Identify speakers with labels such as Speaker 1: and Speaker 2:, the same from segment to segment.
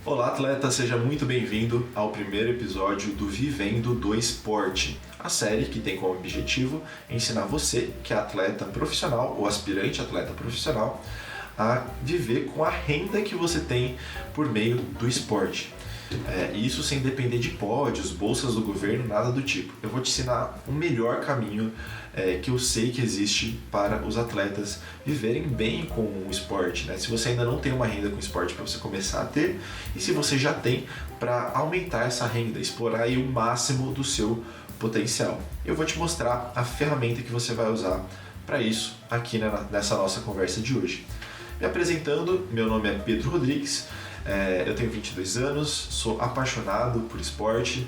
Speaker 1: Olá, atleta, seja muito bem-vindo ao primeiro episódio do Vivendo do Esporte, a série que tem como objetivo ensinar você, que é atleta profissional ou aspirante atleta profissional, a viver com a renda que você tem por meio do esporte. Isso sem depender de pódios, bolsas do governo, nada do tipo. Eu vou te ensinar o melhor caminho que eu sei que existe para os atletas viverem bem com o esporte, né? Se você ainda não tem uma renda com o esporte, para você começar a ter, e se você já tem, para aumentar essa renda, explorar aí o máximo do seu potencial. Eu vou te mostrar a ferramenta que você vai usar para isso aqui nessa nossa conversa de hoje. Me apresentando, meu nome é Pedro Rodrigues, eu tenho 22 anos, sou apaixonado por esporte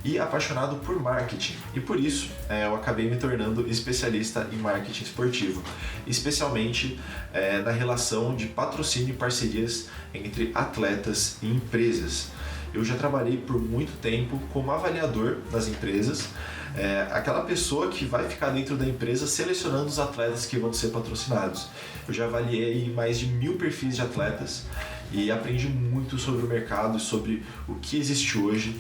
Speaker 1: e apaixonado por marketing, e por isso eu acabei me tornando especialista em marketing esportivo, especialmente na relação de patrocínio e parcerias entre atletas e empresas. Eu já trabalhei por muito tempo como avaliador das empresas, aquela pessoa que vai ficar dentro da empresa selecionando os atletas que vão ser patrocinados. Eu já avaliei mais de 1000 perfis de atletas e aprendi muito sobre o mercado e sobre o que existe hoje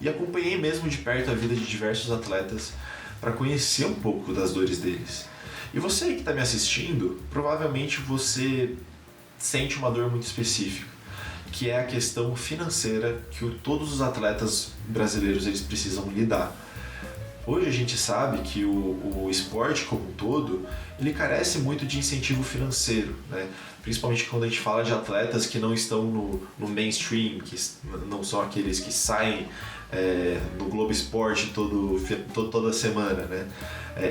Speaker 1: e acompanhei mesmo de perto a vida de diversos atletas para conhecer um pouco das dores deles. E você aí que está me assistindo, provavelmente você sente uma dor muito específica, que é a questão financeira que todos os atletas brasileiros eles precisam lidar. Hoje a gente sabe que o esporte como um todo, ele carece muito de incentivo financeiro, né? Principalmente quando a gente fala de atletas que não estão no mainstream, que não são aqueles que saem no Globo Esporte toda semana, né?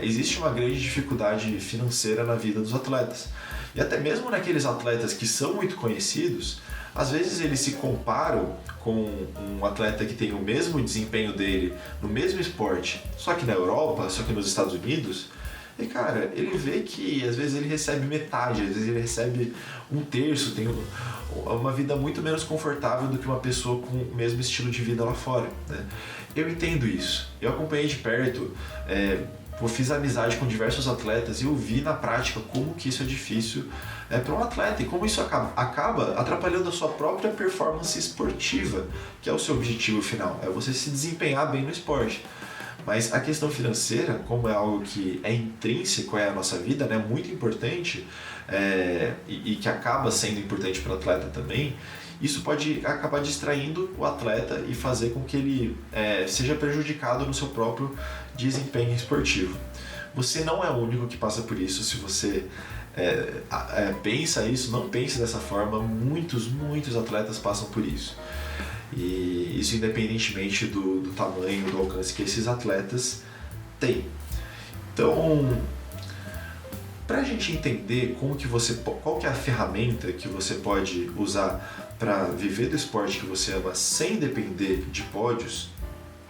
Speaker 1: Existe uma grande dificuldade financeira na vida dos atletas. E até mesmo naqueles atletas que são muito conhecidos, às vezes eles se comparam com um atleta que tem o mesmo desempenho dele no mesmo esporte, só que na Europa, só que nos Estados Unidos, e cara, ele vê que às vezes ele recebe metade, às vezes ele recebe um terço, tem uma vida muito menos confortável do que uma pessoa com o mesmo estilo de vida lá fora, né? Eu entendo isso, eu acompanhei de perto, eu fiz amizade com diversos atletas e eu vi na prática como que isso é difícil para um atleta e como isso acaba atrapalhando a sua própria performance esportiva, que é o seu objetivo final, é você se desempenhar bem no esporte. Mas a questão financeira, como é algo que é intrínseco à nossa vida, né, muito importante, e que acaba sendo importante para o atleta também, isso pode acabar distraindo o atleta e fazer com que ele seja prejudicado no seu próprio desempenho esportivo. Você não é o único que passa por isso. Se você pensa isso, não pense dessa forma, muitos atletas passam por isso. E isso independentemente do tamanho, do alcance que esses atletas têm. Então, para a gente entender qual que é a ferramenta que você pode usar para viver do esporte que você ama sem depender de pódios,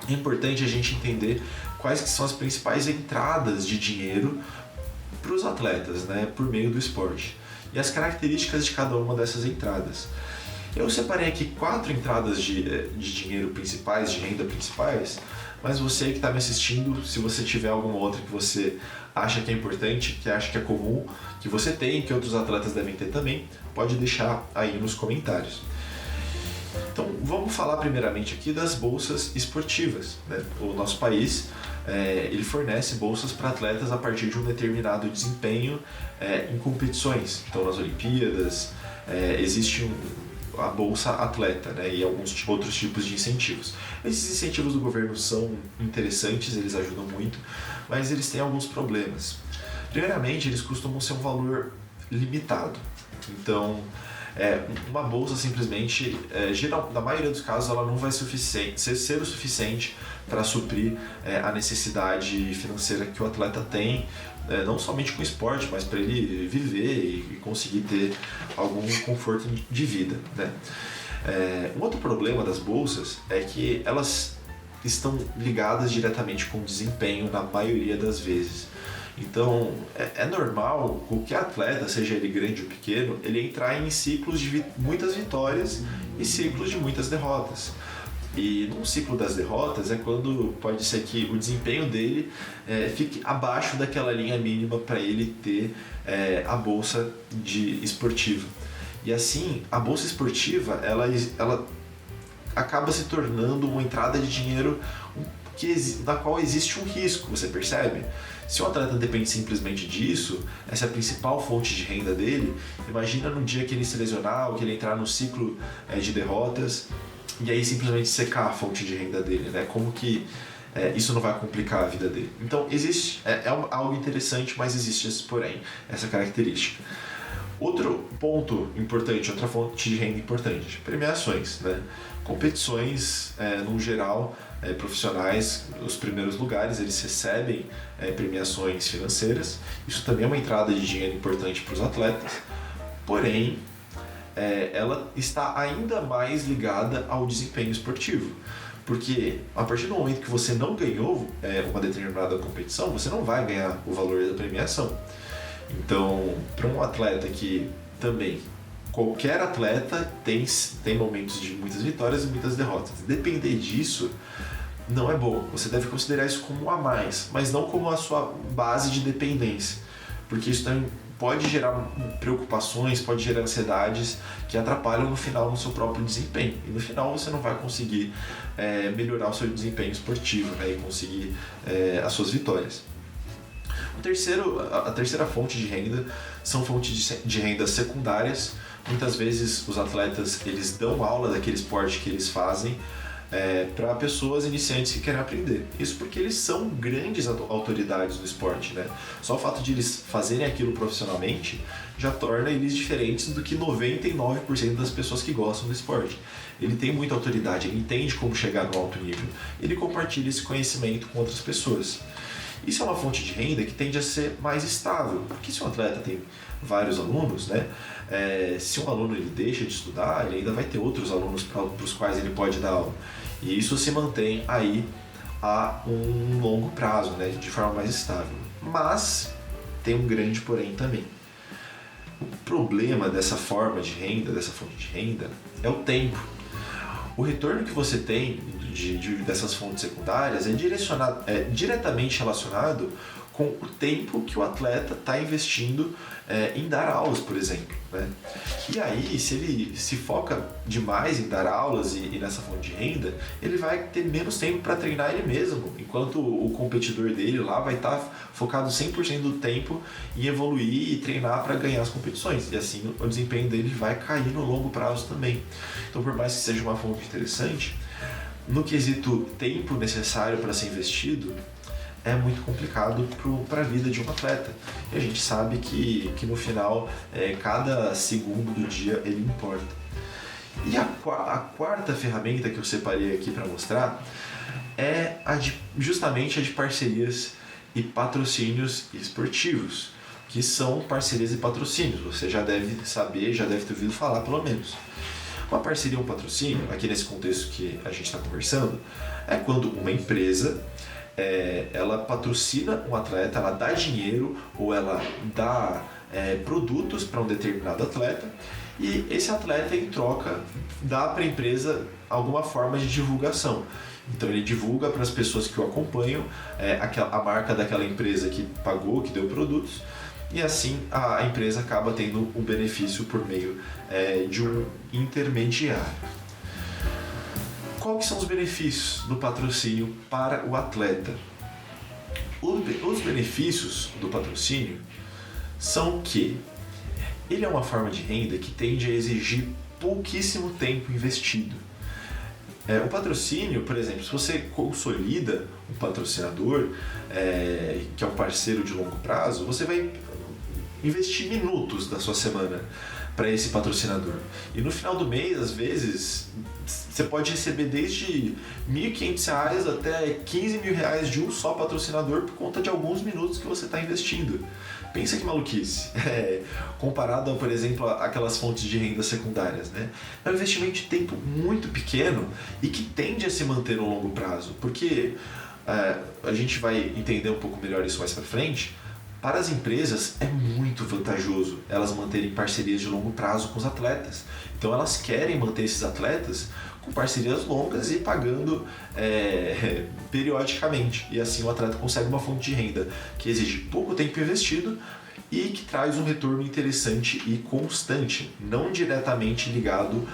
Speaker 1: é importante a gente entender quais que são as principais entradas de dinheiro para os atletas, né, por meio do esporte, e as características de cada uma dessas entradas. Eu separei aqui 4 entradas de dinheiro principais, de renda principais, mas você que está me assistindo, se você tiver alguma outra que você acha que é importante, que acha que é comum, que você tem, que outros atletas devem ter também, pode deixar aí nos comentários. Então vamos falar primeiramente aqui das bolsas esportivas, né? O nosso país ele fornece bolsas para atletas a partir de um determinado desempenho em competições. Então nas Olimpíadas existe a Bolsa Atleta, né, e alguns outros tipos de incentivos. Esses incentivos do governo são interessantes, eles ajudam muito, mas eles têm alguns problemas. Primeiramente, eles costumam ser um valor limitado. Então, uma bolsa simplesmente, na maioria dos casos, ela não vai ser o suficiente para suprir a necessidade financeira que o atleta tem, não somente com o esporte, mas para ele viver e conseguir ter algum conforto de vida, né? Um outro problema das bolsas é que elas estão ligadas diretamente com o desempenho na maioria das vezes. Então, é normal qualquer atleta, seja ele grande ou pequeno, ele entrar em ciclos de muitas vitórias e ciclos de muitas derrotas. E num ciclo das derrotas é quando pode ser que o desempenho dele fique abaixo daquela linha mínima para ele ter a bolsa esportiva. E assim, a bolsa esportiva, ela acaba se tornando uma entrada de dinheiro na qual existe um risco, você percebe? Se um atleta depende simplesmente disso, essa é a principal fonte de renda dele, imagina no dia que ele se lesionar ou que ele entrar no ciclo de derrotas e aí simplesmente secar a fonte de renda dele, né? Como que isso não vai complicar a vida dele? Então existe, algo interessante, mas existe esse porém, essa característica. Outro ponto importante, outra fonte de renda importante, premiações, né? Competições, no geral, profissionais, os primeiros lugares, eles recebem premiações financeiras. Isso também é uma entrada de dinheiro importante para os atletas, porém, ela está ainda mais ligada ao desempenho esportivo. Porque a partir do momento que você não ganhou uma determinada competição, você não vai ganhar o valor da premiação. Então, para um atleta que também, qualquer atleta tem momentos de muitas vitórias e muitas derrotas. Depender disso não é bom. Você deve considerar isso como um a mais, mas não como a sua base de dependência. Porque isso também pode gerar preocupações, pode gerar ansiedades que atrapalham no final no seu próprio desempenho. E no final você não vai conseguir melhorar o seu desempenho esportivo, né, e conseguir as suas vitórias. A terceira fonte de renda são fontes de renda secundárias. Muitas vezes os atletas eles dão aula daquele esporte que eles fazem para pessoas iniciantes que querem aprender. Isso porque eles são grandes autoridades no esporte, né? Só o fato de eles fazerem aquilo profissionalmente já torna eles diferentes do que 99% das pessoas que gostam do esporte. Ele tem muita autoridade, ele entende como chegar no alto nível, ele compartilha esse conhecimento com outras pessoas. Isso é uma fonte de renda que tende a ser mais estável, porque se um atleta tem vários alunos, né, se um aluno ele deixa de estudar, ele ainda vai ter outros alunos para os quais ele pode dar aula. E isso se mantém aí a um longo prazo, né, de forma mais estável. Mas tem um grande porém também. O problema dessa forma de renda, dessa fonte de renda, é o tempo. O retorno que você tem dessas fontes secundárias é diretamente relacionado com o tempo que o atleta está investindo em dar aulas, por exemplo, né? E aí, se ele se foca demais em dar aulas e nessa fonte de renda, ele vai ter menos tempo para treinar ele mesmo, enquanto o competidor dele lá vai estar focado 100% do tempo em evoluir e treinar para ganhar as competições. E assim o desempenho dele vai cair no longo prazo também. Então, por mais que seja uma fonte interessante, no quesito tempo necessário para ser investido, é muito complicado para a vida de um atleta. E a gente sabe que no final, cada segundo do dia ele importa. E a quarta ferramenta que eu separei aqui para mostrar é justamente a de parcerias e patrocínios esportivos, que são parcerias e patrocínios. Você já deve saber, já deve ter ouvido falar pelo menos. Uma parceria ou um patrocínio, aqui nesse contexto que a gente está conversando, é quando uma empresa ela patrocina um atleta, ela dá dinheiro ou ela dá produtos para um determinado atleta e esse atleta, em troca, dá para a empresa alguma forma de divulgação. Então ele divulga para as pessoas que o acompanham a marca daquela empresa que pagou, que deu produtos, e assim a empresa acaba tendo um benefício por meio de um intermediário. Quais são os benefícios do patrocínio para o atleta? Os benefícios do patrocínio são que ele é uma forma de renda que tende a exigir pouquíssimo tempo investido. O patrocínio, por exemplo, se você consolida um patrocinador, que é um parceiro de longo prazo, você vai investir minutos da sua semana para esse patrocinador. E no final do mês, às vezes, você pode receber desde R$ 1.500 até R$ 15.000 de um só patrocinador por conta de alguns minutos que você está investindo. Pensa que maluquice, comparado, por exemplo, aquelas fontes de renda secundárias, né? É um investimento de tempo muito pequeno e que tende a se manter no longo prazo, porque a gente vai entender um pouco melhor isso mais para frente. Para as empresas é muito vantajoso elas manterem parcerias de longo prazo com os atletas. Então elas querem manter esses atletas com parcerias longas e pagando periodicamente. E assim o atleta consegue uma fonte de renda que exige pouco tempo investido e que traz um retorno interessante e constante, não diretamente ligado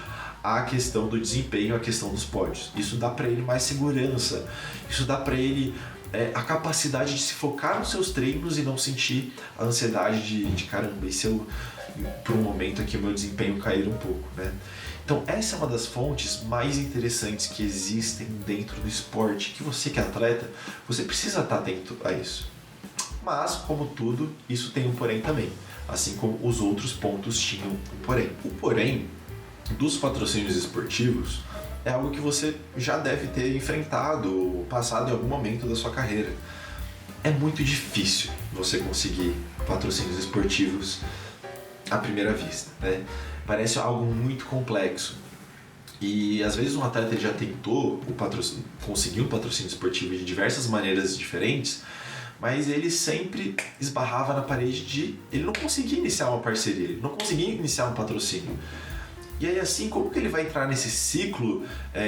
Speaker 1: à questão do desempenho, à questão dos pódios. Isso dá para ele mais segurança, isso dá para ele a capacidade de se focar nos seus treinos e não sentir a ansiedade de caramba, e se eu, por um momento aqui, o meu desempenho cair um pouco, né? Então essa é uma das fontes mais interessantes que existem dentro do esporte, que você que é atleta, você precisa estar atento a isso. Mas, como tudo, isso tem um porém também, assim como os outros pontos tinham um porém. O porém dos patrocínios esportivos é algo que você já deve ter enfrentado ou passado em algum momento da sua carreira. É muito difícil você conseguir patrocínios esportivos à primeira vista, né? Parece algo muito complexo. E às vezes um atleta já tentou conseguir um patrocínio esportivo de diversas maneiras diferentes, mas ele sempre esbarrava na parede de ele não conseguia iniciar uma parceria, ele não conseguia iniciar um patrocínio. E aí assim, como que ele vai entrar nesse ciclo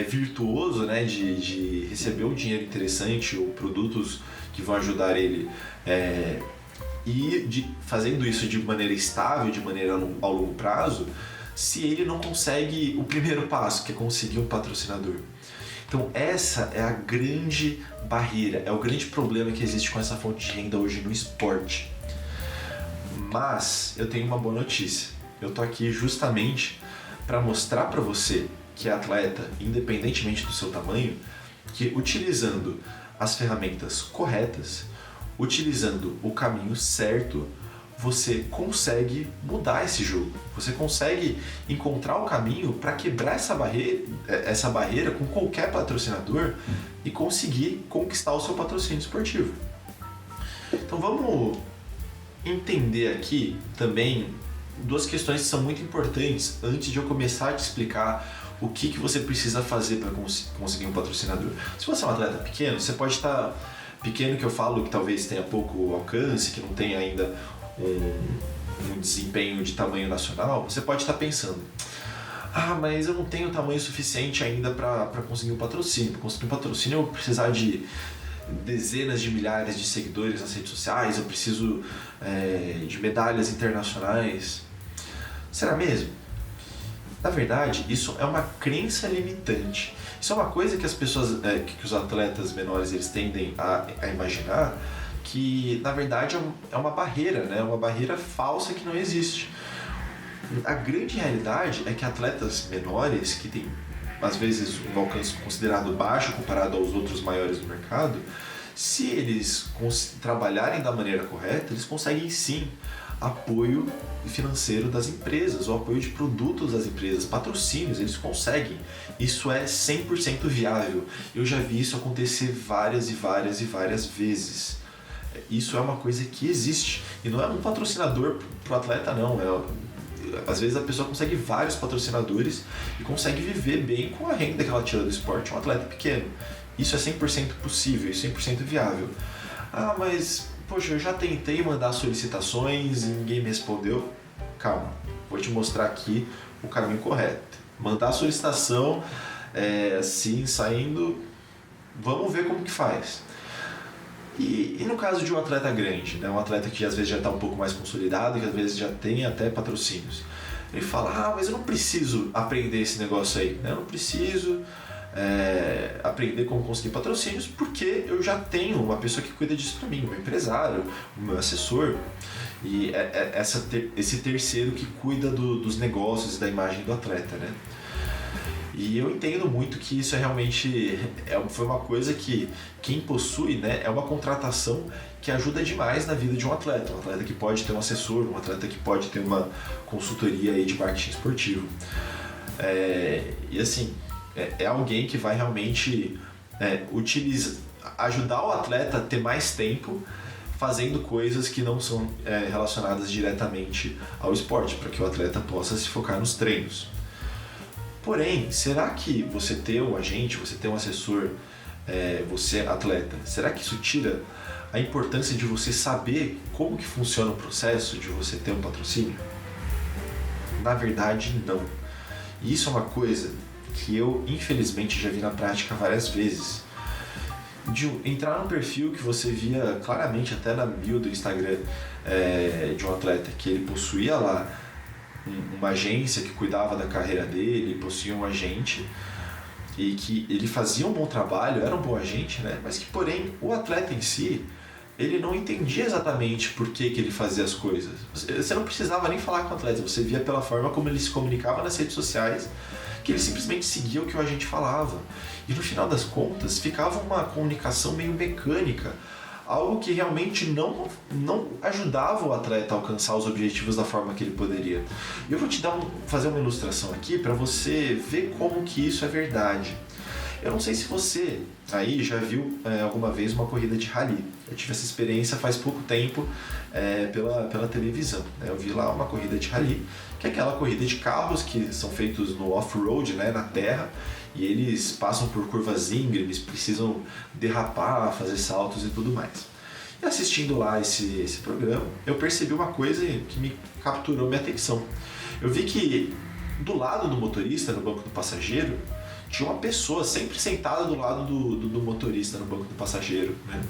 Speaker 1: virtuoso, né, de receber um dinheiro interessante ou produtos que vão ajudar ele e fazendo isso de maneira estável, de maneira ao longo prazo, se ele não consegue o primeiro passo, que é conseguir um patrocinador? Então essa é a grande barreira, é o grande problema que existe com essa fonte de renda hoje no esporte. Mas eu tenho uma boa notícia, eu tô aqui justamente para mostrar para você que é atleta, independentemente do seu tamanho, que utilizando as ferramentas corretas, utilizando o caminho certo, você consegue mudar esse jogo. Você consegue encontrar o caminho para quebrar essa barreira com qualquer patrocinador e conseguir conquistar o seu patrocínio esportivo. Então vamos entender aqui também duas questões que são muito importantes antes de eu começar a te explicar o que você precisa fazer para conseguir um patrocinador. Se você é um atleta pequeno, você pode estar pequeno, que eu falo que talvez tenha pouco alcance, que não tenha ainda um desempenho de tamanho nacional, você pode estar pensando: mas eu não tenho tamanho suficiente ainda para conseguir um patrocínio. Para conseguir um patrocínio eu vou precisar de dezenas de milhares de seguidores nas redes sociais, eu preciso de medalhas internacionais. Será mesmo? Na verdade, isso é uma crença limitante. Isso é uma coisa que as pessoas, que os atletas menores eles tendem a imaginar, que na verdade é uma barreira, né? Uma barreira falsa que não existe. A grande realidade é que atletas menores, que têm às vezes um alcance considerado baixo comparado aos outros maiores do mercado, se eles trabalharem da maneira correta, eles conseguem sim apoio financeiro das empresas, o apoio de produtos das empresas, patrocínios, eles conseguem. Isso é 100% viável. Eu já vi isso acontecer várias e várias e várias vezes. Isso é uma coisa que existe. E não é um patrocinador pro atleta, não. Às vezes a pessoa consegue vários patrocinadores e consegue viver bem com a renda que ela tira do esporte, um atleta pequeno. Isso é 100% possível, 100% viável. Mas, poxa, eu já tentei mandar solicitações e ninguém me respondeu. Calma, vou te mostrar aqui o caminho correto. Mandar solicitação, assim, saindo, vamos ver como que faz. E no caso de um atleta grande, né, um atleta que às vezes já está um pouco mais consolidado, que às vezes já tem até patrocínios, ele fala: mas eu não preciso aprender esse negócio aí, né? Eu não preciso aprender como conseguir patrocínios, porque eu já tenho uma pessoa que cuida disso para mim, o meu empresário, o meu assessor, e esse terceiro que cuida dos negócios e da imagem do atleta, né? E eu entendo muito que isso realmente foi uma coisa que quem possui, né, é uma contratação que ajuda demais na vida de um atleta que pode ter um assessor, um atleta que pode ter uma consultoria aí de marketing esportivo. E assim, é alguém que vai realmente ajudar o atleta a ter mais tempo fazendo coisas que não são relacionadas diretamente ao esporte, para que o atleta possa se focar nos treinos. Porém, será que você ter um agente, você ter um assessor, você atleta, será que isso tira a importância de você saber como que funciona o processo de você ter um patrocínio? Na verdade, não. E isso é uma coisa que eu, infelizmente, já vi na prática várias vezes. de entrar num perfil que você via claramente até na bio do Instagram de um atleta, que ele possuía lá uma agência que cuidava da carreira dele, possuía um agente e que ele fazia um bom trabalho, era um bom agente, né? Mas que, porém, o atleta em si, ele não entendia exatamente por que ele fazia as coisas. Você não precisava nem falar com o atleta, você via pela forma como ele se comunicava nas redes sociais, que ele simplesmente seguia o que o agente falava. E no final das contas, ficava uma comunicação meio mecânica, algo que realmente não ajudava o atleta a alcançar os objetivos da forma que ele poderia. E eu vou te fazer uma ilustração aqui para você ver como que isso é verdade. Eu não sei se você aí já viu alguma vez uma corrida de rally. Eu tive essa experiência faz pouco tempo pela televisão. Né? Eu vi lá uma corrida de rally, que é aquela corrida de carros que são feitos no off-road, né, na terra, e eles passam por curvas íngremes, precisam derrapar, fazer saltos e tudo mais. E assistindo lá esse programa, eu percebi uma coisa que me capturou minha atenção. Eu vi que do lado do motorista, no banco do passageiro, tinha uma pessoa sempre sentada do lado do motorista no banco do passageiro, né?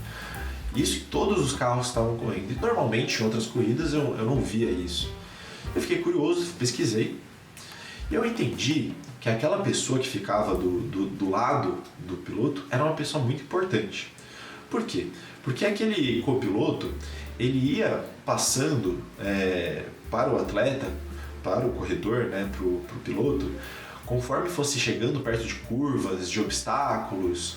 Speaker 1: Isso em todos os carros que estavam correndo. E normalmente em outras corridas eu não via isso. Eu fiquei curioso, pesquisei, e eu entendi que aquela pessoa que ficava do lado do piloto era uma pessoa muito importante. Por quê? Porque aquele copiloto, ele ia passando para o atleta, para o corredor, né, para o piloto, conforme fosse chegando perto de curvas, de obstáculos,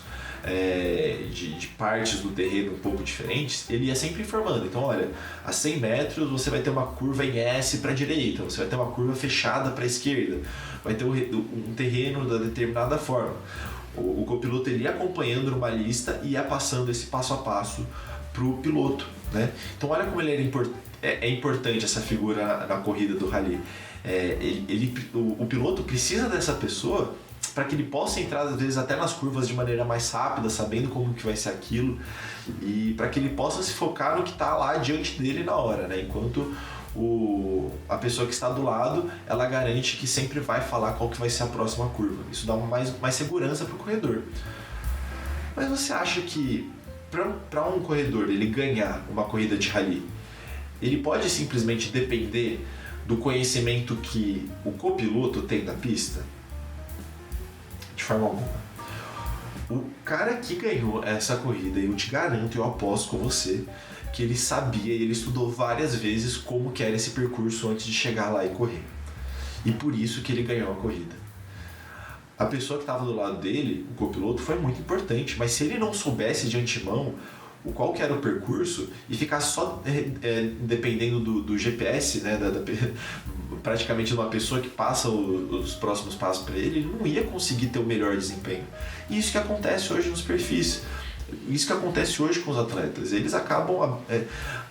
Speaker 1: de partes do terreno um pouco diferentes, ele ia sempre informando. Então, olha, a 100 metros você vai ter uma curva em S para a direita, você vai ter uma curva fechada para a esquerda, vai ter um terreno da determinada forma. O copiloto ele ia acompanhando numa lista e ia passando esse passo a passo para o piloto, né? Então, olha como ele é importante essa figura na corrida do rally. O piloto precisa dessa pessoa para que ele possa entrar, às vezes, até nas curvas de maneira mais rápida, sabendo como que vai ser aquilo, e para que ele possa se focar no que está lá diante dele na hora, né? Enquanto a pessoa que está do lado, ela garante que sempre vai falar qual que vai ser a próxima curva. Isso dá mais segurança para o corredor. Mas você acha que para um corredor ele ganhar uma corrida de rally, ele pode simplesmente depender do conhecimento que o copiloto tem da pista? De forma alguma. O cara que ganhou essa corrida, eu te garanto, eu aposto com você, que ele sabia e ele estudou várias vezes como que era esse percurso antes de chegar lá e correr. E por isso que ele ganhou a corrida. A pessoa que estava do lado dele, o copiloto, foi muito importante, mas se ele não soubesse de antemão qual que era o percurso e ficasse só dependendo do GPS, né, praticamente de uma pessoa que passa os próximos passos para ele, ele não ia conseguir ter o melhor desempenho. E isso que acontece hoje nos perfis. Isso que acontece hoje com os atletas. Eles acabam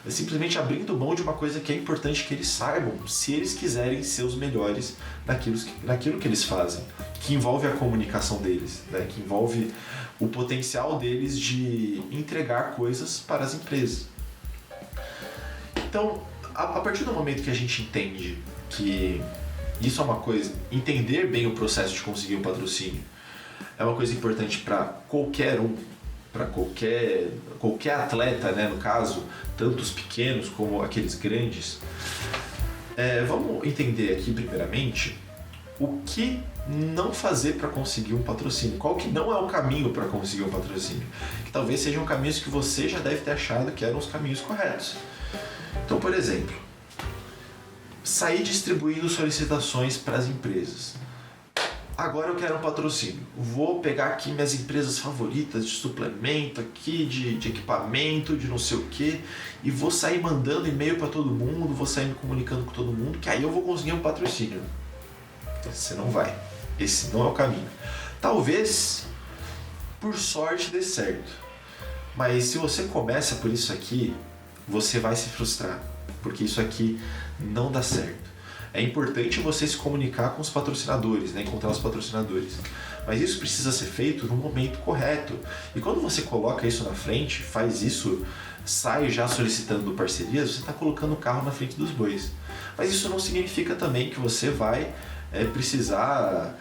Speaker 1: simplesmente abrindo mão de uma coisa que é importante que eles saibam, se eles quiserem ser os melhores naquilo que eles fazem, que envolve a comunicação deles, né? Que envolve o potencial deles de entregar coisas para as empresas. Então, a partir do momento que a gente entende que isso é uma coisa, entender bem o processo de conseguir um patrocínio é uma coisa importante para qualquer um, para qualquer atleta, né, no caso, tanto os pequenos como aqueles grandes. Vamos entender aqui primeiramente o que não fazer para conseguir um patrocínio, qual que não é o caminho para conseguir um patrocínio, que talvez sejam caminhos que você já deve ter achado que eram os caminhos corretos. Então, por exemplo, sair distribuindo solicitações para as empresas. Agora eu quero um patrocínio. Vou pegar aqui minhas empresas favoritas de suplemento, aqui de equipamento, de não sei o que, e vou sair mandando e-mail para todo mundo, vou sair me comunicando com todo mundo, que aí eu vou conseguir um patrocínio. Você não vai. Esse não é o caminho. Talvez, por sorte, dê certo. Mas se você começa por isso aqui, você vai se frustrar, porque isso aqui não dá certo. É importante você se comunicar com os patrocinadores, né? Encontrar os patrocinadores. Mas isso precisa ser feito no momento correto. E quando você coloca isso na frente, faz isso, sai já solicitando parcerias, você está colocando o carro na frente dos bois. Mas isso não significa também que você vai precisar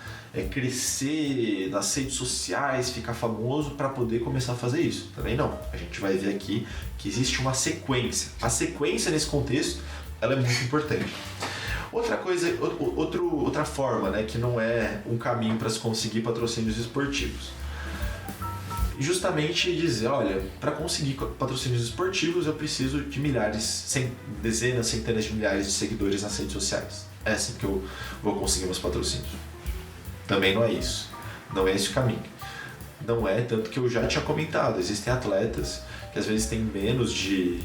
Speaker 1: crescer nas redes sociais, ficar famoso para poder começar a fazer isso. Também não. A gente vai ver aqui que existe uma sequência. A sequência nesse contexto, ela é muito importante. Outra coisa, outra forma, né, que não é um caminho para se conseguir patrocínios esportivos. Justamente dizer, olha, para conseguir patrocínios esportivos eu preciso de dezenas, centenas de milhares de seguidores nas redes sociais. É assim que eu vou conseguir meus patrocínios. Também não é isso. Não é esse o caminho. Não é, tanto que eu já tinha comentado, existem atletas que às vezes têm menos de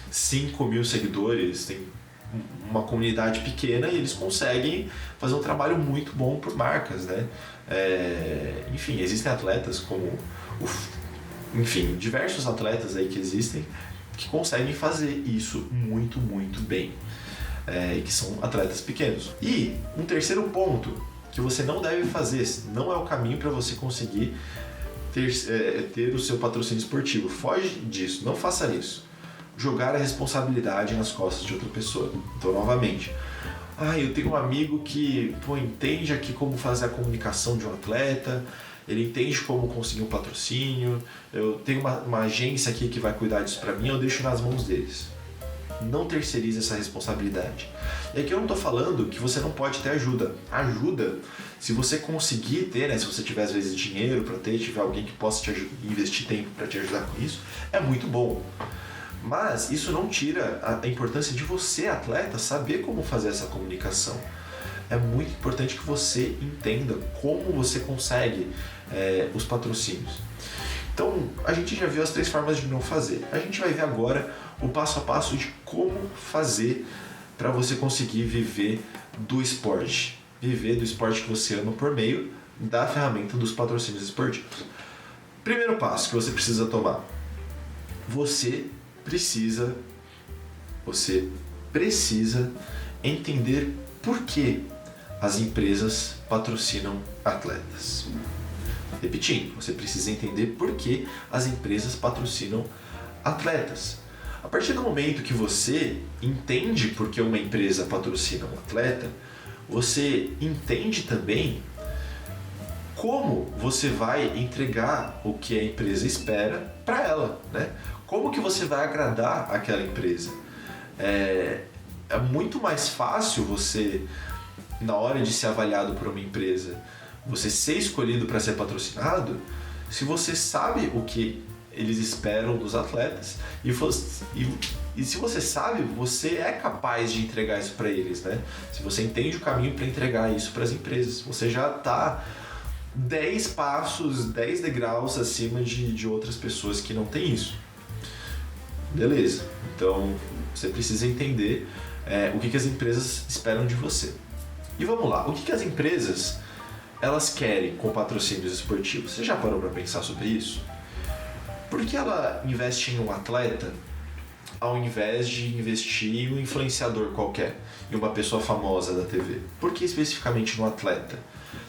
Speaker 1: 5 mil seguidores, tem uma comunidade pequena e eles conseguem fazer um trabalho muito bom por marcas, né? Enfim, existem atletas como diversos atletas aí que existem que conseguem fazer isso muito, muito bem, e que são atletas pequenos. E um terceiro ponto que você não deve fazer, não é o caminho para você conseguir ter o seu patrocínio esportivo. Foge disso, não faça isso. Jogar a responsabilidade nas costas de outra pessoa. Então, novamente, eu tenho um amigo que entende aqui como fazer a comunicação de um atleta, ele entende como conseguir um patrocínio, eu tenho uma agência aqui que vai cuidar disso para mim, eu deixo nas mãos deles. Não terceirize essa responsabilidade. E aqui eu não estou falando que você não pode ter ajuda. Ajuda, se você conseguir ter, né, se você tiver às vezes dinheiro para ter, tiver alguém que possa investir tempo para te ajudar com isso, é muito bom. Mas isso não tira a importância de você, atleta, saber como fazer essa comunicação. É muito importante que você entenda como você consegue os patrocínios. Então, a gente já viu as 3 formas de não fazer. A gente vai ver agora o passo a passo de como fazer para você conseguir viver do esporte. Viver do esporte que você ama por meio da ferramenta dos patrocínios esportivos. Primeiro passo que você precisa tomar. Você precisa entender por que as empresas patrocinam atletas. Repetindo, você precisa entender por que as empresas patrocinam atletas. A partir do momento que você entende por que uma empresa patrocina um atleta, você entende também como você vai entregar o que a empresa espera para ela, né? Como que você vai agradar aquela empresa? É muito mais fácil você, na hora de ser avaliado por uma empresa, você ser escolhido para ser patrocinado, se você sabe o que eles esperam dos atletas e se você sabe, você é capaz de entregar isso para eles, né? Se você entende o caminho para entregar isso para as empresas, você já está 10 passos, 10 degraus acima de outras pessoas que não têm isso. Beleza, então você precisa entender o que as empresas esperam de você. E vamos lá, o que as empresas elas querem com patrocínios esportivos? Você já parou para pensar sobre isso? Por que ela investe em um atleta ao invés de investir em um influenciador qualquer, em uma pessoa famosa da TV? Por que especificamente no atleta?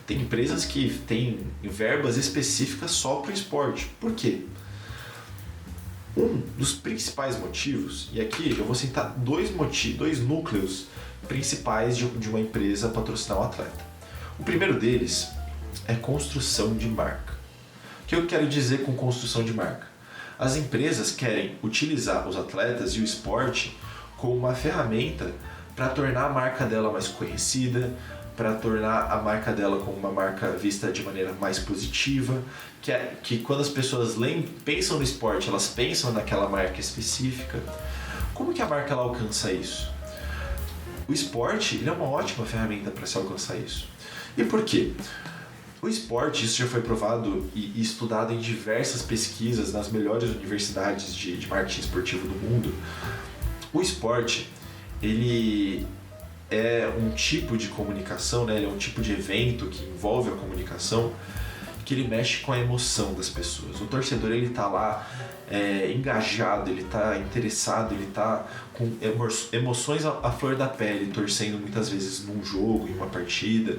Speaker 1: Tem empresas que têm verbas específicas só para o esporte. Por quê? Um dos principais motivos, e aqui eu vou citar dois núcleos principais de uma empresa patrocinar um atleta. O primeiro deles é construção de marca. O que eu quero dizer com construção de marca? As empresas querem utilizar os atletas e o esporte como uma ferramenta para tornar a marca dela mais conhecida, para tornar a marca dela como uma marca vista de maneira mais positiva, que quando as pessoas pensam no esporte, elas pensam naquela marca específica. Como que a marca ela alcança isso? O esporte ele é uma ótima ferramenta para se alcançar isso. E por quê? O esporte, isso já foi provado e estudado em diversas pesquisas nas melhores universidades de marketing esportivo do mundo. O esporte, ele é um tipo de comunicação, né? Ele é um tipo de evento que envolve a comunicação, que ele mexe com a emoção das pessoas. O torcedor ele está lá engajado, ele está interessado, ele está com emoções à flor da pele, torcendo muitas vezes num jogo, em uma partida.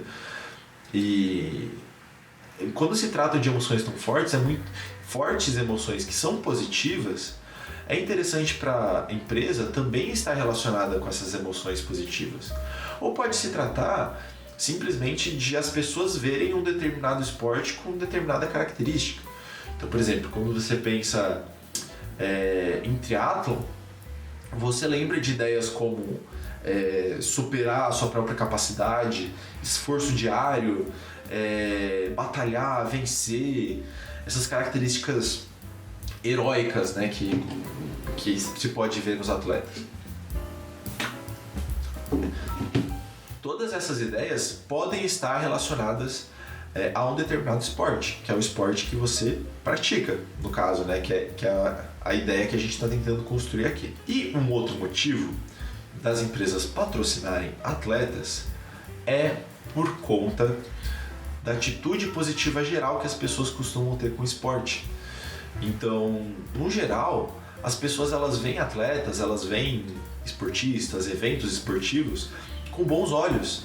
Speaker 1: E quando se trata de emoções tão fortes, muito fortes emoções que são positivas, é interessante para a empresa também estar relacionada com essas emoções positivas. Ou pode se tratar simplesmente de as pessoas verem um determinado esporte com determinada característica. Então, por exemplo, quando você pensa em triatlon, você lembra de ideias como superar a sua própria capacidade, esforço diário, batalhar, vencer, essas características heróicas, né, que se pode ver nos atletas. Todas essas ideias podem estar relacionadas a um determinado esporte, que é o esporte que você pratica, no caso, né, que é a ideia que a gente está tentando construir aqui. E um outro motivo das empresas patrocinarem atletas é por conta da atitude positiva geral que as pessoas costumam ter com o esporte. Então, no geral, as pessoas elas veem atletas, elas veem esportistas, eventos esportivos com bons olhos,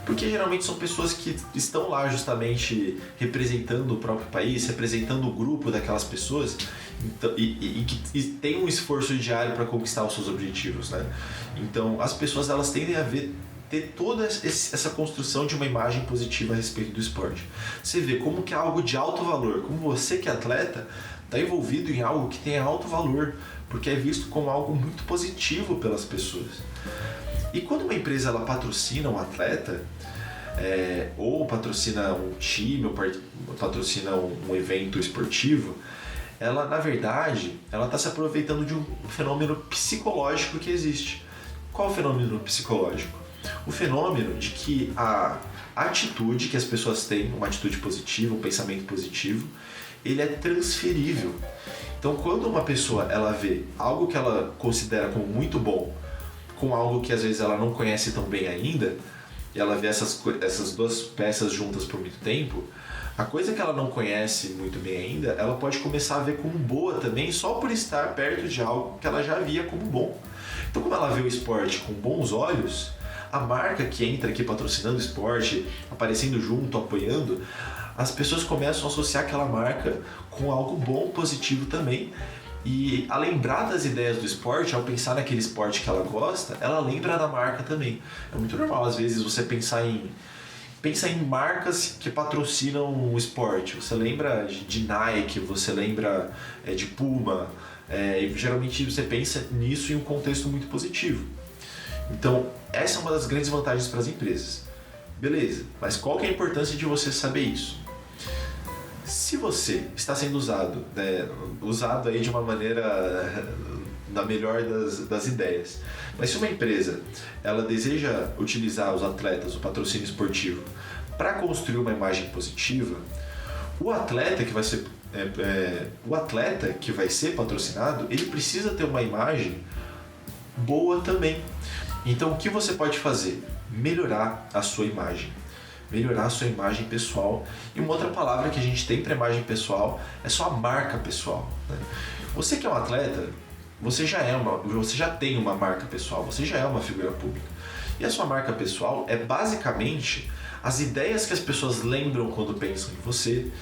Speaker 1: porque geralmente são pessoas que estão lá justamente representando o próprio país, representando o grupo daquelas pessoas, então, e que tem um esforço diário para conquistar os seus objetivos, né? Então as pessoas elas tendem a ter toda essa construção de uma imagem positiva a respeito do esporte. Você vê como que é algo de alto valor, como você que é atleta está envolvido em algo que tem alto valor, porque é visto como algo muito positivo pelas pessoas. E quando uma empresa ela patrocina um atleta, ou patrocina um time, ou patrocina um evento esportivo, ela na verdade ela está se aproveitando de um fenômeno psicológico que existe. Qual o fenômeno psicológico? O fenômeno de que a atitude que as pessoas têm, uma atitude positiva, um pensamento positivo, ele é transferível. Então quando uma pessoa ela vê algo que ela considera como muito bom, com algo que às vezes ela não conhece tão bem ainda, e ela vê essas duas peças juntas por muito tempo, a coisa que ela não conhece muito bem ainda, ela pode começar a ver como boa também, só por estar perto de algo que ela já via como bom. Então, como ela vê o esporte com bons olhos, a marca que entra aqui patrocinando o esporte, aparecendo junto, apoiando, as pessoas começam a associar aquela marca com algo bom, positivo também. E a lembrar das ideias do esporte, ao pensar naquele esporte que ela gosta, ela lembra da marca também. É muito normal, às vezes, você pensar em marcas que patrocinam o esporte. Você lembra de Nike, você lembra de Puma, e geralmente você pensa nisso em um contexto muito positivo. Então, essa é uma das grandes vantagens para as empresas. Beleza, mas qual que é a importância de você saber isso? Se você está sendo usado aí de uma maneira na melhor das ideias, mas se uma empresa ela deseja utilizar os atletas, o patrocínio esportivo, para construir uma imagem positiva, o atleta que vai ser patrocinado, ele precisa ter uma imagem boa também. Então o que você pode fazer? Melhorar a sua imagem. Melhorar a sua imagem pessoal. E uma outra palavra que a gente tem para imagem pessoal é sua marca pessoal, né? Você que é um atleta, você já tem uma marca pessoal, você já é uma figura pública. E a sua marca pessoal é basicamente as ideias que as pessoas lembram quando pensam em você,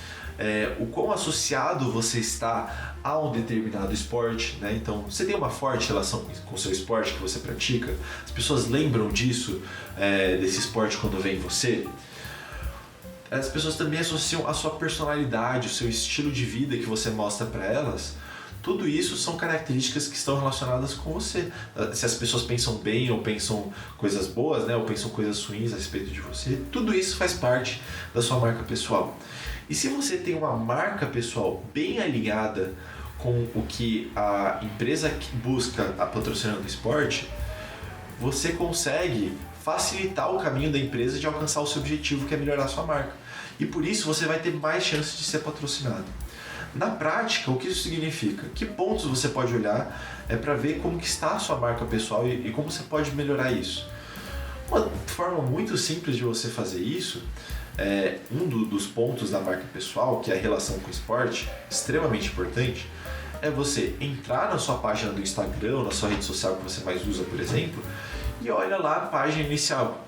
Speaker 1: o quão associado você está a um determinado esporte, né? Então, você tem uma forte relação com o seu esporte que você pratica, as pessoas lembram disso, desse esporte quando vem em você. As pessoas também associam a sua personalidade, o seu estilo de vida que você mostra para elas. Tudo isso são características que estão relacionadas com você. Se as pessoas pensam bem ou pensam coisas boas, né, ou pensam coisas ruins a respeito de você, tudo isso faz parte da sua marca pessoal. E se você tem uma marca pessoal bem alinhada com o que a empresa busca a patrocinando do esporte, você consegue facilitar o caminho da empresa de alcançar o seu objetivo, que é melhorar a sua marca. E por isso você vai ter mais chances de ser patrocinado. Na prática, o que isso significa? Que pontos você pode olhar para ver como que está a sua marca pessoal e como você pode melhorar isso? Uma forma muito simples de você fazer isso, dos pontos da marca pessoal, que é a relação com o esporte, extremamente importante, é você entrar na sua página do Instagram, na sua rede social que você mais usa, por exemplo, e olha lá a página inicial.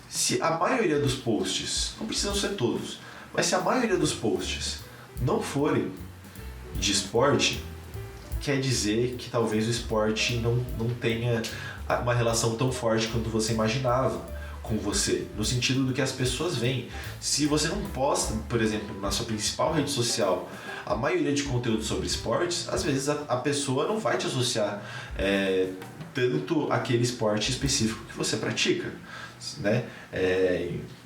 Speaker 1: Se a maioria dos posts, não precisam ser todos, mas se a maioria dos posts não forem de esporte, quer dizer que talvez o esporte não tenha uma relação tão forte quanto você imaginava com você, no sentido do que as pessoas veem. Se você não posta, por exemplo, na sua principal rede social, a maioria de conteúdo sobre esportes, às vezes a pessoa não vai te associar tanto àquele esporte específico que você pratica, né?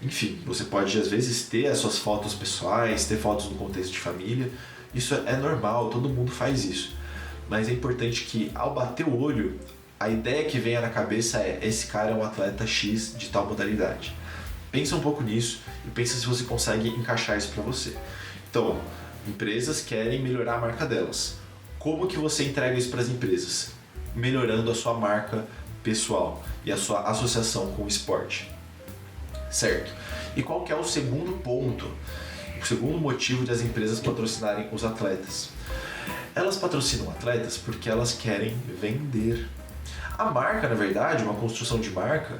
Speaker 1: Enfim, você pode às vezes ter as suas fotos pessoais, ter fotos no contexto de família, isso é normal, todo mundo faz isso. Mas é importante que ao bater o olho, a ideia que venha na cabeça é: esse cara é um atleta X de tal modalidade. Pensa um pouco nisso e pensa se você consegue encaixar isso para você. Então, empresas querem melhorar a marca delas. Como que você entrega isso para as empresas? Melhorando a sua marca pessoal e a sua associação com o esporte. Certo? E qual que é o segundo ponto? O segundo motivo de as empresas patrocinarem os atletas? Elas patrocinam atletas porque elas querem vender. A marca, na verdade, uma construção de marca,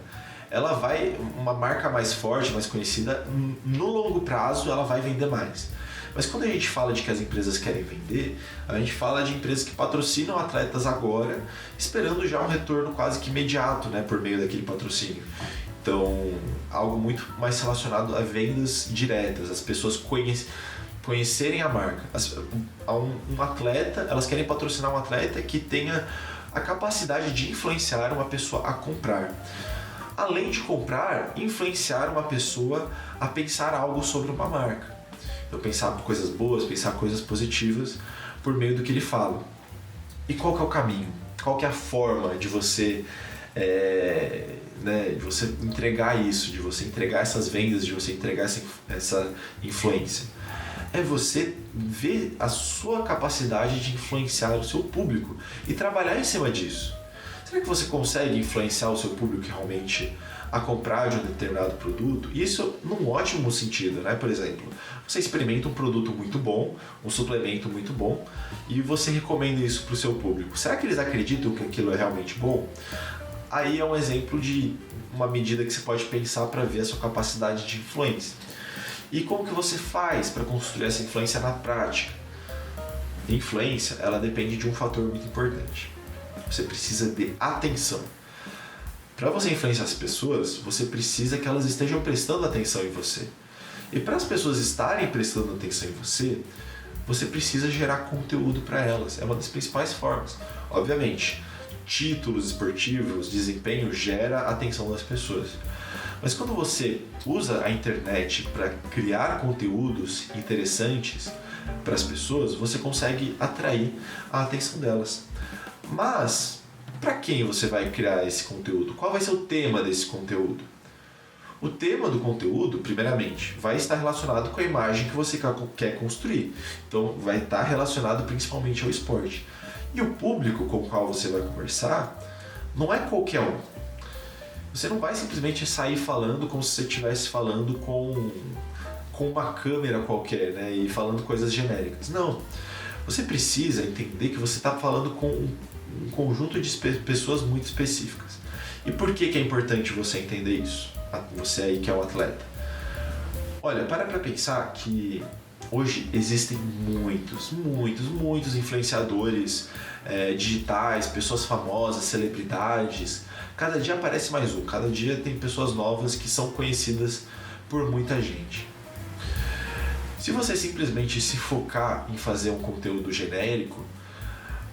Speaker 1: uma marca mais forte, mais conhecida, no longo prazo ela vai vender mais. Mas quando a gente fala de que as empresas querem vender, a gente fala de empresas que patrocinam atletas agora, esperando já um retorno quase que imediato, né, por meio daquele patrocínio. Então, algo muito mais relacionado a vendas diretas, as pessoas conhecerem a marca. Um atleta, elas querem patrocinar um atleta que tenha a capacidade de influenciar uma pessoa a comprar. Além de comprar, influenciar uma pessoa a pensar algo sobre uma marca. Então, pensar coisas boas, pensar coisas positivas por meio do que ele fala. E qual que é o caminho? Qual que é a forma de você, de você entregar isso, de você entregar essas vendas, de você entregar essa influência? É você ver a sua capacidade de influenciar o seu público e trabalhar em cima disso. Será que você consegue influenciar o seu público realmente a comprar de um determinado produto? Isso num ótimo sentido, né? Por exemplo, você experimenta um produto muito bom, um suplemento muito bom, e você recomenda isso para o seu público. Será que eles acreditam que aquilo é realmente bom? Aí é um exemplo de uma medida que você pode pensar para ver a sua capacidade de influência. E como que você faz para construir essa influência na prática? A influência, ela depende de um fator muito importante. Você precisa de atenção. Para você influenciar as pessoas, você precisa que elas estejam prestando atenção em você. E para as pessoas estarem prestando atenção em você, você precisa gerar conteúdo para elas. É uma das principais formas. Obviamente, títulos esportivos, desempenho gera a atenção das pessoas. Mas quando você usa a internet para criar conteúdos interessantes para as pessoas, você consegue atrair a atenção delas. Mas, para quem você vai criar esse conteúdo? Qual vai ser o tema desse conteúdo? O tema do conteúdo, primeiramente, vai estar relacionado com a imagem que você quer construir. Então, vai estar relacionado principalmente ao esporte. E o público com o qual você vai conversar não é qualquer um. Você não vai simplesmente sair falando como se você estivesse falando com uma câmera qualquer, né? E falando coisas genéricas. Não. Você precisa entender que você está falando com um conjunto de pessoas muito específicas. E por que é importante você entender isso? Você aí que é um atleta. Olha, para pensar que hoje existem muitos influenciadores digitais, pessoas famosas, celebridades. Cada dia aparece mais um, cada dia tem pessoas novas que são conhecidas por muita gente. Se você simplesmente se focar em fazer um conteúdo genérico,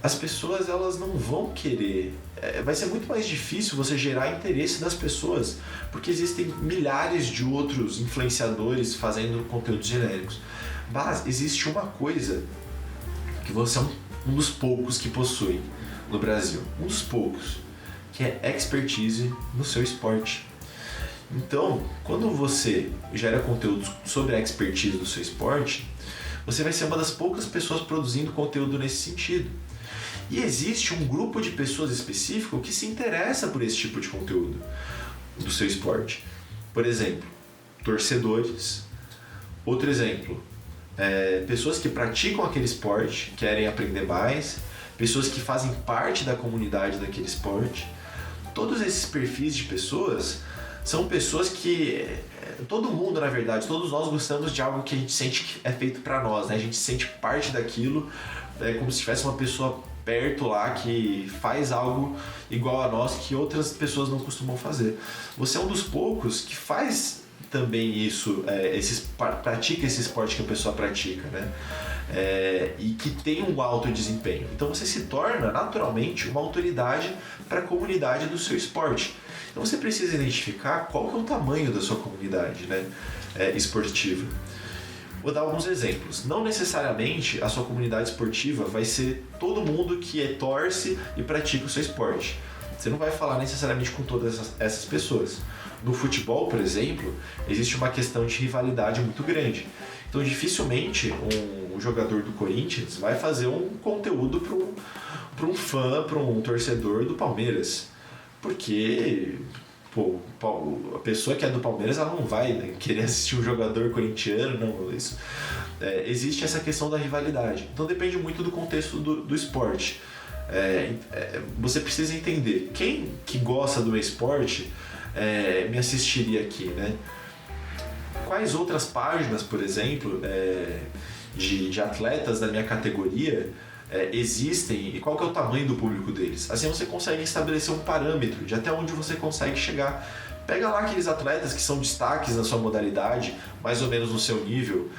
Speaker 1: as pessoas elas não vão querer. Vai ser muito mais difícil você gerar interesse das pessoas, porque existem milhares de outros influenciadores fazendo conteúdos genéricos. Mas existe uma coisa que você é um dos poucos que possui no Brasil, um dos poucos, que é expertise no seu esporte. Então, quando você gera conteúdo sobre a expertise do seu esporte, você vai ser uma das poucas pessoas produzindo conteúdo nesse sentido. E existe um grupo de pessoas específico que se interessa por esse tipo de conteúdo do seu esporte. Por exemplo, torcedores. Outro exemplo, pessoas que praticam aquele esporte, querem aprender mais, pessoas que fazem parte da comunidade daquele esporte. Todos esses perfis de pessoas são pessoas que todo mundo, na verdade, todos nós gostamos de algo que a gente sente que é feito para nós, né? A gente sente parte daquilo, como se tivesse uma pessoa perto lá que faz algo igual a nós que outras pessoas não costumam fazer. Você é um dos poucos que faz também isso, pratica esse esporte que a pessoa pratica, né? E que tem um alto desempenho. Então você se torna naturalmente uma autoridade para a comunidade do seu esporte. Então você precisa identificar qual que é o tamanho da sua comunidade, né, esportiva. Vou dar alguns exemplos. Não necessariamente a sua comunidade esportiva vai ser todo mundo que torce e pratica o seu esporte. Você não vai falar necessariamente com todas essas pessoas. No futebol, por exemplo, existe uma questão de rivalidade muito grande. Então, dificilmente um jogador do Corinthians vai fazer um conteúdo para um fã, para um torcedor do Palmeiras. Porque a pessoa que é do Palmeiras ela não vai, né, querer assistir um jogador corintiano, não. Existe essa questão da rivalidade. Então, depende muito do contexto do esporte. Você precisa entender quem que gosta do esporte me assistiria aqui, né? Quais outras páginas, por exemplo, de atletas da minha categoria existem e qual que é o tamanho do público deles. Assim você consegue estabelecer um parâmetro de até onde você consegue chegar. Pega lá aqueles atletas que são destaques na sua modalidade, mais ou menos no seu nível,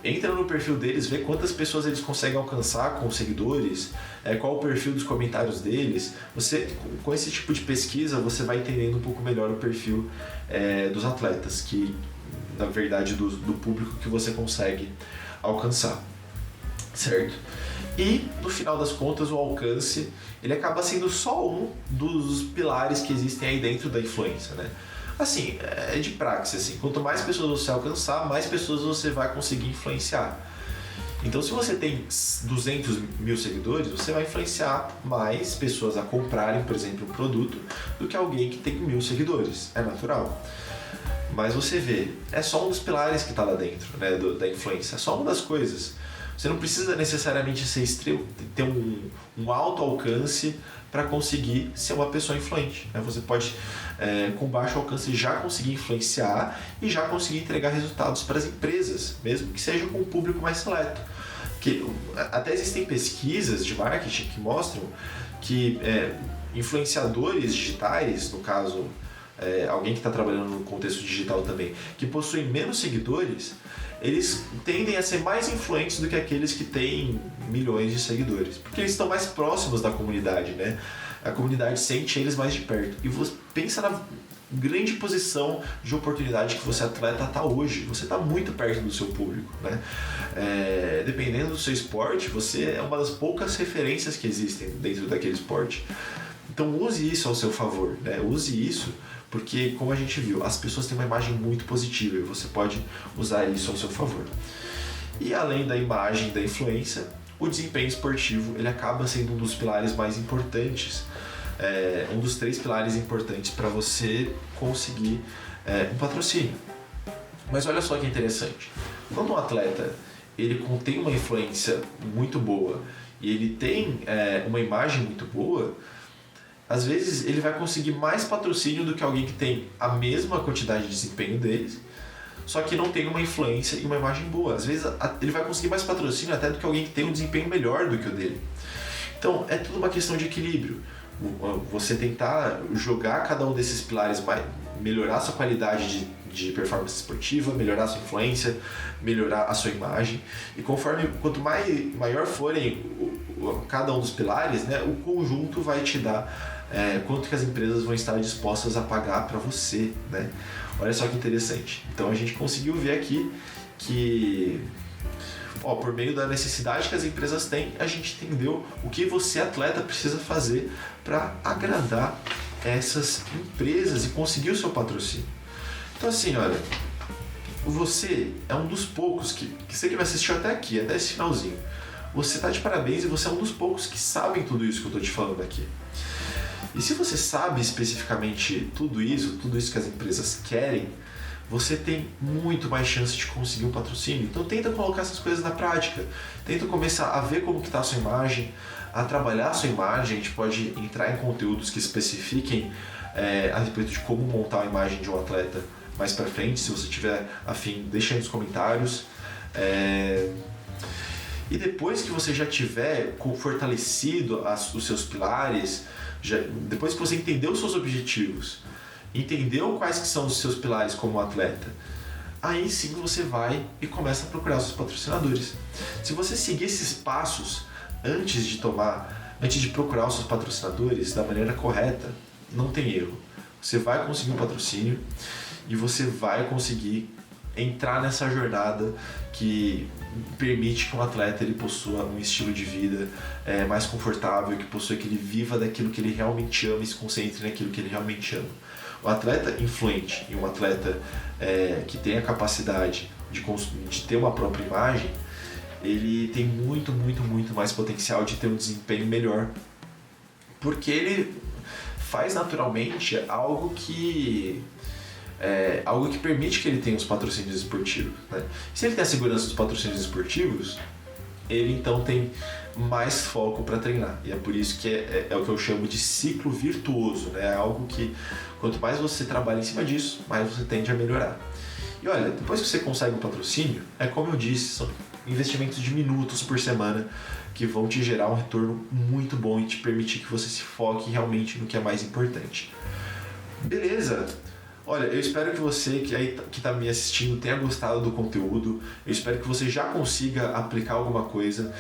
Speaker 1: entra no perfil deles, vê quantas pessoas eles conseguem alcançar com seguidores, qual o perfil dos comentários deles. Você, com esse tipo de pesquisa, você vai entendendo um pouco melhor o perfil dos atletas, que na verdade do público que você consegue alcançar, certo? E no final das contas o alcance ele acaba sendo só um dos pilares que existem aí dentro da influência, né? Assim, é de praxe, assim, quanto mais pessoas você alcançar, mais pessoas você vai conseguir influenciar. Então, se você tem 200 mil seguidores, você vai influenciar mais pessoas a comprarem, por exemplo, um produto do que alguém que tem 1000 seguidores. É natural. Mas você vê, é só um dos pilares que está lá dentro, né, da influência, é só uma das coisas. Você não precisa necessariamente ser extremo, ter um alto alcance para conseguir ser uma pessoa influente, né? Você pode, com baixo alcance, já conseguir influenciar e já conseguir entregar resultados para as empresas, mesmo que seja com um público mais seleto. Porque até existem pesquisas de marketing que mostram que influenciadores digitais, no caso, alguém que está trabalhando no contexto digital também, que possuem menos seguidores, eles tendem a ser mais influentes do que aqueles que têm milhões de seguidores, porque eles estão mais próximos da comunidade, né? A comunidade sente eles mais de perto. E você pensa na grande posição de oportunidade que você atleta está hoje. Você está muito perto do seu público, né? Dependendo do seu esporte, você é uma das poucas referências que existem dentro daquele esporte. Então use isso ao seu favor, né? Use isso porque, como a gente viu, as pessoas têm uma imagem muito positiva e você pode usar isso ao seu favor. E além da imagem, da influência, o desempenho esportivo ele acaba sendo um dos pilares mais importantes, um dos 3 pilares importantes para você conseguir um patrocínio. Mas olha só que interessante, quando um atleta ele tem uma influência muito boa e ele tem uma imagem muito boa, às vezes ele vai conseguir mais patrocínio do que alguém que tem a mesma quantidade de desempenho deles, só que não tem uma influência e uma imagem boa. Às vezes ele vai conseguir mais patrocínio até do que alguém que tem um desempenho melhor do que o dele. Então é tudo uma questão de equilíbrio. Você tentar jogar cada um desses pilares, melhorar a sua qualidade de performance esportiva, melhorar a sua influência, melhorar a sua imagem. E quanto maior forem cada um dos pilares, né, o conjunto vai te dar quanto que as empresas vão estar dispostas a pagar para você, né? Olha só que interessante. Então a gente conseguiu ver aqui que, por meio da necessidade que as empresas têm, a gente entendeu o que você, atleta, precisa fazer para agradar essas empresas e conseguir o seu patrocínio. Então assim, olha, você é um dos poucos que você que me assistiu até aqui, até esse finalzinho, você está de parabéns e você é um dos poucos que sabem tudo isso que eu estou te falando aqui. E se você sabe especificamente tudo isso que as empresas querem, você tem muito mais chance de conseguir um patrocínio. Então tenta colocar essas coisas na prática. Tenta começar a ver como que está a sua imagem, a trabalhar a sua imagem. A gente pode entrar em conteúdos que especifiquem a respeito de como montar a imagem de um atleta mais para frente. Se você tiver afim, deixa aí nos comentários. E depois que você já tiver fortalecido os seus pilares, depois que você entendeu os seus objetivos, entendeu quais que são os seus pilares como atleta, aí sim você vai e começa a procurar os seus patrocinadores. Se você seguir esses passos antes de procurar os seus patrocinadores da maneira correta, não tem erro. Você vai conseguir um patrocínio e você vai conseguir entrar nessa jornada que permite que um atleta ele possua um estilo de vida mais confortável, que ele viva daquilo que ele realmente ama e se concentre naquilo que ele realmente ama. O atleta influente e um atleta que tem a capacidade de ter uma própria imagem, ele tem muito, muito, muito mais potencial de ter um desempenho melhor, porque ele faz naturalmente algo que permite que ele tenha os patrocínios esportivos, né? Se ele tem a segurança dos patrocínios esportivos, ele então tem mais foco para treinar. E é por isso que é o que eu chamo de ciclo virtuoso, né? É algo que quanto mais você trabalha em cima disso, mais você tende a melhorar. E olha, depois que você consegue um patrocínio, é como eu disse, são investimentos de minutos por semana que vão te gerar um retorno muito bom e te permitir que você se foque realmente no que é mais importante. Beleza? Olha, eu espero que você que está me assistindo tenha gostado do conteúdo. Eu espero que você já consiga aplicar alguma coisa.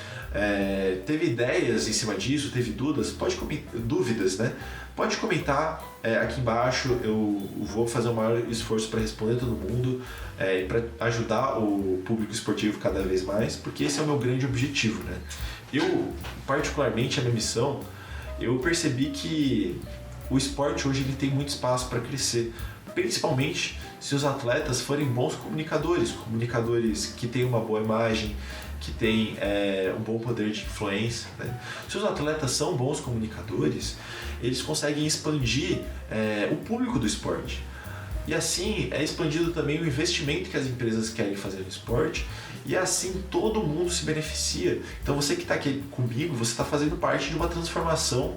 Speaker 1: Teve ideias em cima disso? Teve dúvidas, né? Pode comentar aqui embaixo. Eu vou fazer o maior esforço para responder todo mundo e para ajudar o público esportivo cada vez mais, porque esse é o meu grande objetivo, né? Eu, particularmente, a minha missão, eu percebi que o esporte hoje ele tem muito espaço para crescer, principalmente se os atletas forem bons comunicadores que têm uma boa imagem, que têm um bom poder de influência, né? Se os atletas são bons comunicadores, eles conseguem expandir o público do esporte. E assim é expandido também o investimento que as empresas querem fazer no esporte, e assim todo mundo se beneficia. Então você que está aqui comigo, você está fazendo parte de uma transformação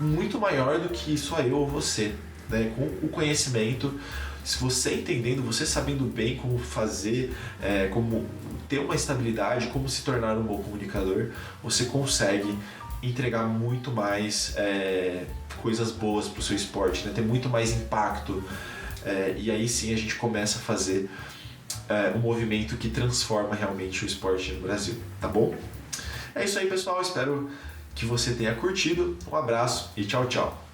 Speaker 1: muito maior do que só eu ou você, né? Com o conhecimento, se você entendendo, você sabendo bem como fazer, como ter uma estabilidade, como se tornar um bom comunicador, você consegue entregar muito mais coisas boas para o seu esporte, né? Ter muito mais impacto, e aí sim a gente começa a fazer um movimento que transforma realmente o esporte no Brasil, tá bom? É isso aí, pessoal, espero que você tenha curtido, um abraço e tchau, tchau!